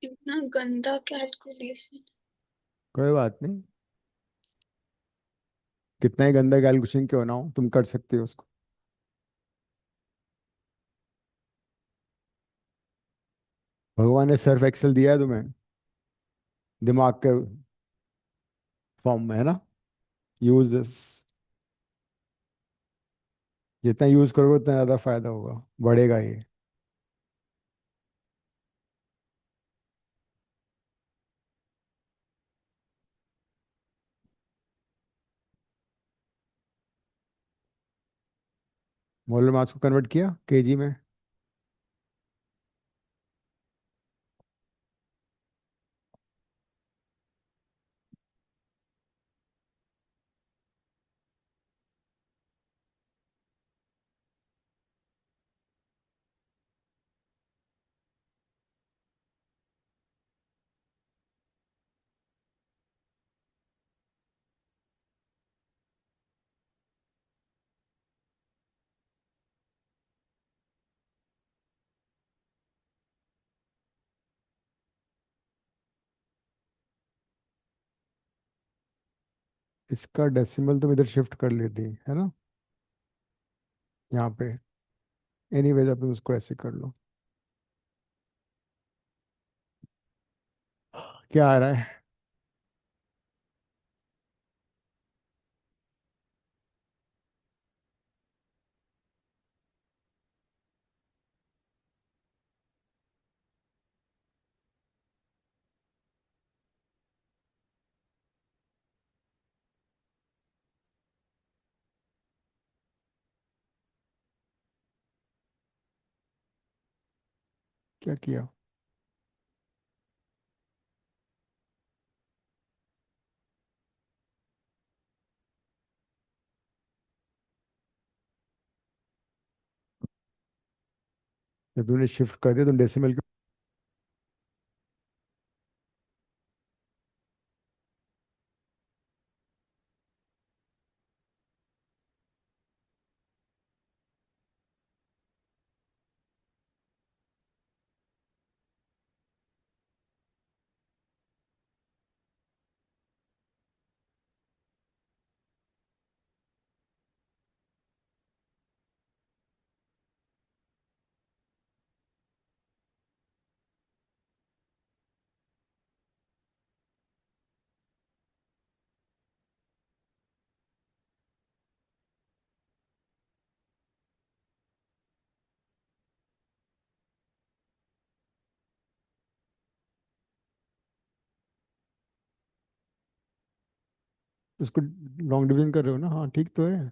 इतना गंदा कैलकुलेशन। कोई बात नहीं, कितना ही गंदा कैलकुलेशन क्यों ना हो तुम कर सकते हो उसको। भगवान ने सर्फ एक्सेल दिया है तुम्हें, दिमाग के फॉर्म में, है ना। यूज दिस, जितना यूज करोगे उतना ज्यादा फायदा होगा, बढ़ेगा ये। मोलर मास को कन्वर्ट किया केजी में। इसका डेसिमल तुम इधर शिफ्ट कर लेती है ना, यहाँ पे। एनीवेज अब तुम उसको ऐसे कर लो। क्या आ रहा है? क्या किया? जब तुमने शिफ्ट कर दिया तुम डेसिमल के। उसको लॉन्ग डिवीजन कर रहे हो ना, हाँ ठीक तो है।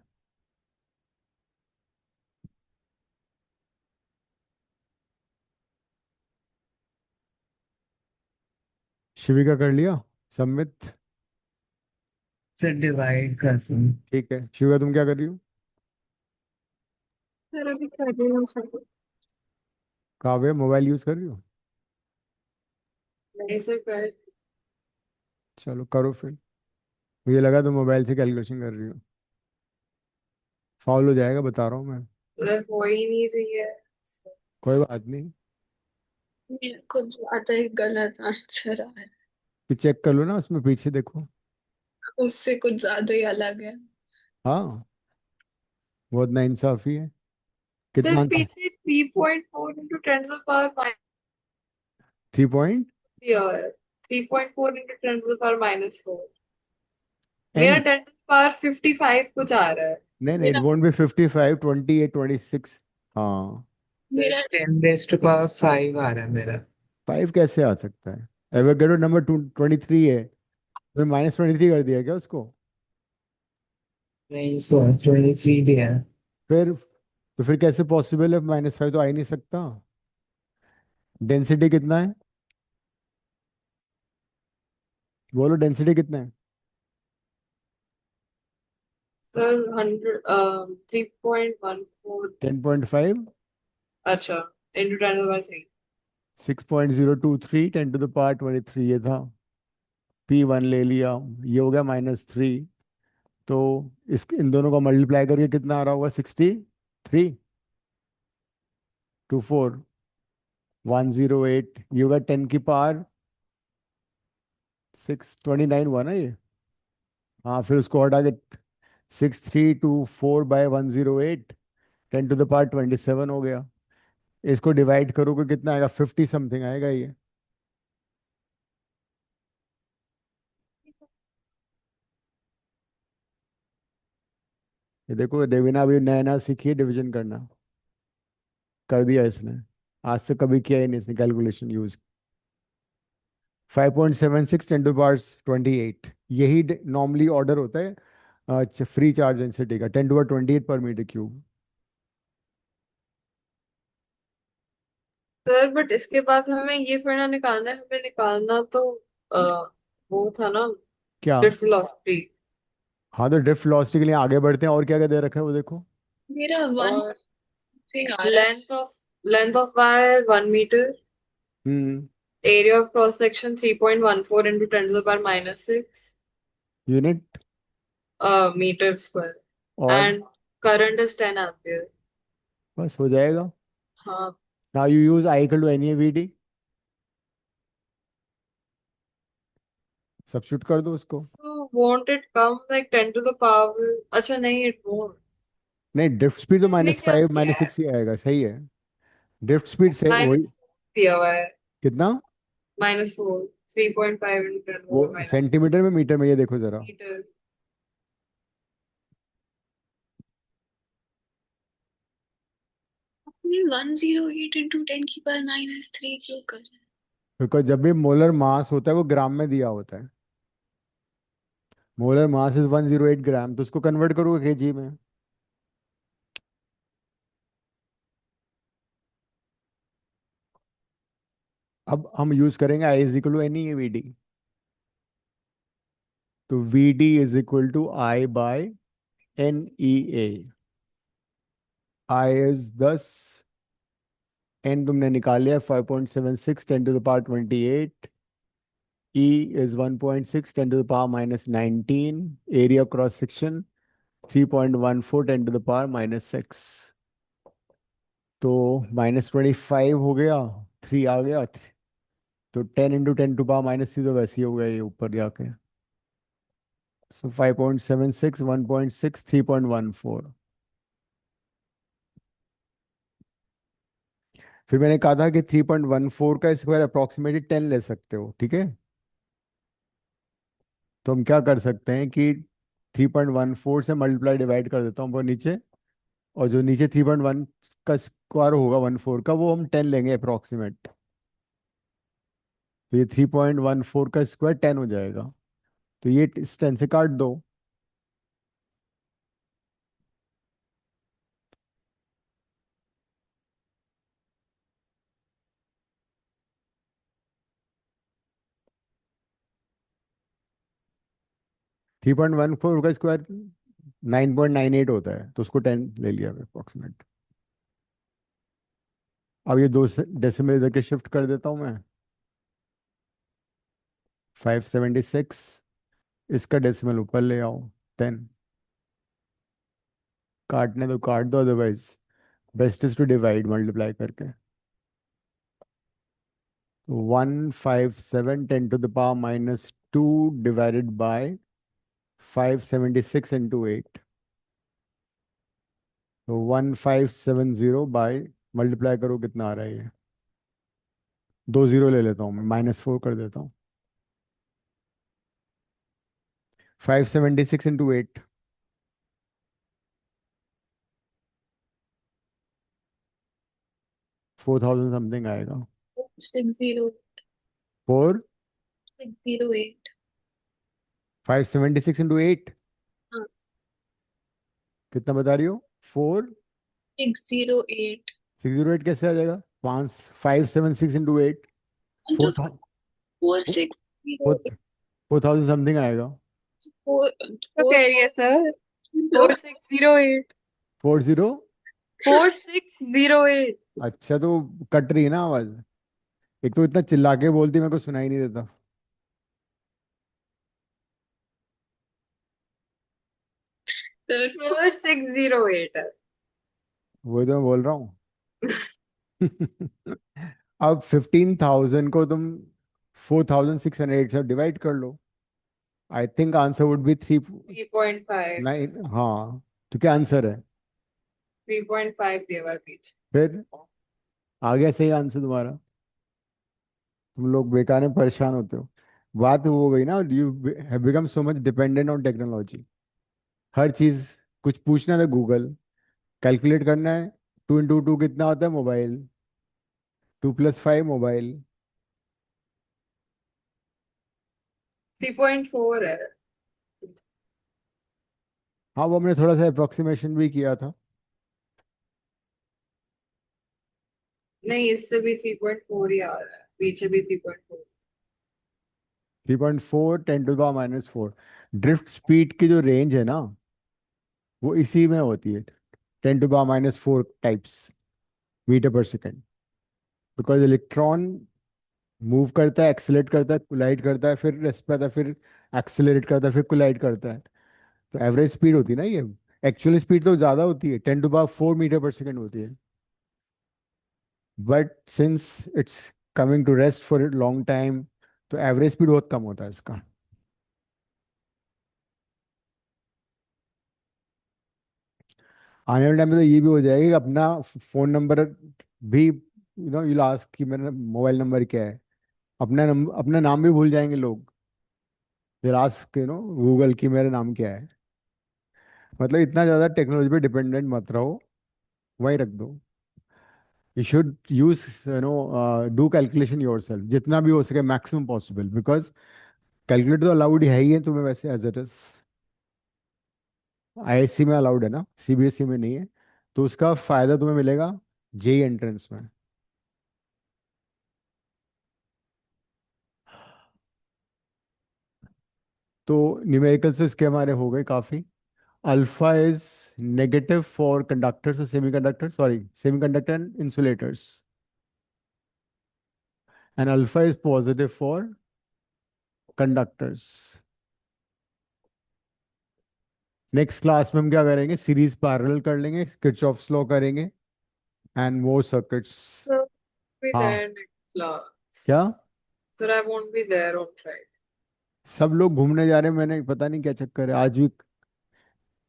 शिविका कर लिया सबमिट। से डिवाइड कर दूं। ठीक है शिविका, तुम क्या कर रही हो? सर अभी कर रही हूँ सब। काव्य मोबाइल यूज कर रही हो? नहीं सर कर। चलो करो फिर, मुझे लगा तुम मोबाइल से कैलकुलेशन कर रही हो। फाउल हो जाएगा बता रहा हूँ मैं। सर हो ही नहीं रही है। कोई बात नहीं, मेरा कुछ ज्यादा ही गलत आंसर आ है। फिर चेक कर लो ना, उसमें पीछे देखो। उससे कुछ ज्यादा ही अलग है। हाँ, बहुत नाइंसाफी है। कितना सिर्फ आंसर? पीछे 3.4 into ten to the power minus 3 point दिया है। 3.4 into ten to the power -4। मेरा N. Ten to the power 55 कुछ आ रहा है। नहीं नहीं, इट मेरा वोंट बी 55, 28, 26। हाँ। मेरा 10⁵ आ रहा है मेरा। 5 कैसे आ सकता है? एवोगैड्रो नंबर 23 है, तो -23 कर दिया क्या उसको? नहीं सर, 23 दिया है। फिर तो फिर कैसे पॉसिबल है? -5 तो आ ही नहीं सकता। डेंसिटी कितना है? बोलो, डेंसिटी कितना है? सर 3.14। 10.5। अच्छा, into ten to the power 3। 6.023 10⁻23 ये था। P1 ले लिया, ये हो गया -3। तो इन दोनों को मल्टीप्लाई करके कितना आ रहा होगा? 63। 24 108, ये होगा 10⁻6 29 हुआ ना ये। हाँ, फिर उसको हटा के 6324/108, 10⁻27 हो गया। इसको डिवाइड करोगे कितना आएगा? 50 समथिंग आएगा ये। ये देखो, देवीना अभी नया नया सीखी है डिवीजन करना, कर दिया इसने। आज से कभी किया ही नहीं इसने कैलकुलेशन यूज। 5.76 10⁻28, यही नॉर्मली ऑर्डर होता है फ्री चार्ज डेंसिटी का, 10⁻28 पर मीटर क्यूब। सर बट इसके बाद हमें ये थोड़ा ना निकालना है, हमें निकालना तो अ, वो था ना, क्या? Drift velocity. हाँ, तो ड्रिफ्ट वेलोसिटी के लिए आगे बढ़ते हैं, और क्या क्या दे रखा है वो देखो। मेरा वन थिंग आ रहा है। Length of wire 1 metre. Hmm. Area of cross section 3.14 into ten to the power -6 unit. Metre square. और एंड करंट इज 10 एम्पियर। बस हो जाएगा। हाँ। Now you use I equal to NA/VD, substitute कर दो उसको। So won't it come like 10 to the power? अच्छा नहीं, it won't। नहीं, ड्रिफ्ट स्पीड तो मैंने क्या -5 किया है? -6 ही आएगा, सही है। ड्रिफ्ट स्पीड से वही। -4 दिया हुआ है। कितना? -4 3.5 इंटू टेन वो पावर सेंटीमीटर में, मीटर में? ये देखो जरा। -मीटर। आपने 108 इंटू 10⁻³ क्यों कर रहे हैं? बिकॉज जब भी मोलर मास होता है वो ग्राम में दिया होता है। मोलर मास इज 108 ग्राम, तो उसको कन्वर्ट करोगे केजी में। अब हम यूज करेंगे I = NE/VD। तो VD = I/NEA। I is 10, N तुमने निकाल लिया 5.76 10⁻28, E is 1.6 10⁻−19, area cross section 3.14 10⁻−6। तो -25 हो गया, 3 आ गया। तो 10 × 10⁻³ तो वैसे ही हो गया ये ऊपर जाके। सो 5.76 1.6 3.14। फिर मैंने कहा था कि 3.14 का स्क्वायर अप्रोक्सीमेटली 10 ले सकते हो, ठीक है? तो हम क्या कर सकते हैं कि 3.14 से मल्टीप्लाई डिवाइड कर देता हूँ ऊपर नीचे, और जो नीचे 3.1 का स्क्वायर होगा 14 का, वो हम 10 लेंगे अप्रोक्सीमेट। तो ये 3.14 का स्क्वायर 10 हो जाएगा। तो ये इस 10 से काट दो। 3.14 का स्क्वायर 9.98 होता है, तो उसको 10 ले लिया अप्रोक्सीमेट। अब ये दो डेसिमल इधर के शिफ्ट कर देता हूँ मैं। 576, इसका डेसिमल ऊपर ले आओ 10। काटने दो, काट दो, otherwise best is to divide multiply करके। 157 10 to the power minus 2 divided by 576 into 8. तो 1570 बाय मल्टीप्लाई करो कितना आ रहा है ये, 2 जीरो ले लेता हूँ मैं, -4 कर देता हूँ. 576 into 8, 4000 समथिंग आएगा. 60 4 608 576 into 8 हाँ कितना बता रही हो? 4 608 608 कैसे आ जाएगा? 576 into 8 तो 4 4608 4000 समथिंग आएगा. तो कह रही है सर 4608 40. 4608 अच्छा तो कट रही है ना आवाज, एक तो इतना चिल्ला के बोलती मेरे को सुनाई नहीं देता. सर 4608 है वही तो मैं बोल रहा हूँ. अब 15,000 को तुम 4,608 से डिवाइड कर लो. I think answer would be 3.5 3.9. हाँ, तो क्या आंसर है 3.5 देवा बीच फिर? आ गया सही आंसर तुम्हारा. तुम लोग बेकार में परेशान होते हो. बात हो गई ना, you have become so much dependent on technology. हर चीज, कुछ पूछना था गूगल, कैलकुलेट करना है 2 into 2 कितना होता है मोबाइल, 2 + 5 मोबाइल. 3.4 है हाँ वो हमने थोड़ा सा अप्रोक्सीमेशन भी किया था. नहीं इससे भी 3.4 ही आ रहा है पीछे भी 3.4 3.4 10⁻⁻⁴. ड्रिफ्ट स्पीड की जो रेंज है ना, वो इसी में होती है, 10⁻⁻⁴ टाइप्स मीटर पर सेकेंड. बिकॉज इलेक्ट्रॉन मूव करता है, एक्सेलरेट करता है, कोलाइड करता है, फिर रेस्ट पे आता है, फिर एक्सेलरेट करता है, फिर कोलाइड करता है. तो एवरेज स्पीड होती है ना ये. एक्चुअल स्पीड तो ज़्यादा होती है, 10⁴ मीटर पर सेकेंड होती है. But since it's coming to rest for long time, तो एवरेज स्पीड बहुत कम होता है इसका. आने वाले टाइम में तो ये भी हो जाएगा कि अपना फोन नंबर भी, यू लास्ट कि मेरा मोबाइल नंबर क्या है, अपना नाम भी भूल जाएंगे लोग. फिर आस्क गूगल की मेरा नाम क्या है. मतलब इतना ज़्यादा टेक्नोलॉजी पे डिपेंडेंट मत रहो, वहीं रख दो. You should use do calculation your self जितना भी हो सके, मैक्सिमम पॉसिबल. बिकॉज कैलकुलेटर तो अलाउड है ही है तुम्हें वैसे एज इट इज. आईएससी में अलाउड है ना, सीबीएसई में नहीं है. तो उसका फायदा तुम्हें मिलेगा जेई एंट्रेंस में. तो न्यूमेरिकल्स तो इसके हमारे हो गए काफ़ी. Alpha is negative for conductors और semiconductor, sorry semiconductor and insulators, and alpha is positive for conductors. Next class में हम क्या करेंगे, सीरीज पैरेलल कर लेंगे, किरचॉफ्स लॉ करेंगे, and more circuits. So, be हाँ. there next class. क्या? Sir, I won't be there on Friday. सब लोग घूमने जा रहे हैं, मैंने पता नहीं क्या चक्कर है, आज भी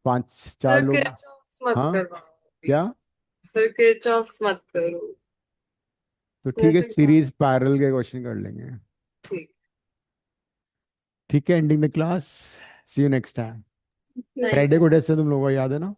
5 4 सर लोग. किरचॉफ्स मत हाँ. करवाओ अभी। क्या? सर किरचॉफ्स मत करो तो ठीक है, वैसे सीरीज पैरेलल के क्वेश्चन कर लेंगे. ठीक ठीक है, ending the class. See you next time. नहीं फ्राइडे को टेस्ट है तुम लोगों को, याद है ना?